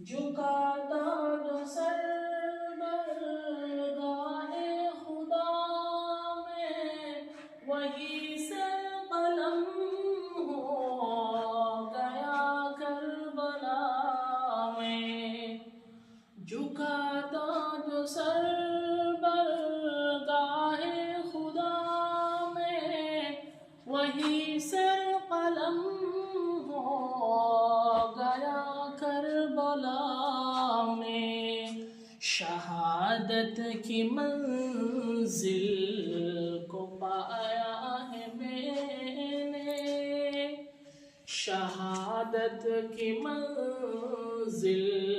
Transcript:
جھکاتا جو سر برگاہ خدا میں، وہی سر قلم ہو گیا کربلا میں۔ جھکاتا جو سر برگاہ خدا میں، وہی سر قلم ہو گیا کربلا میں۔ شہادت کی منزل کو پایا ہے میں نے، شہادت کی منزل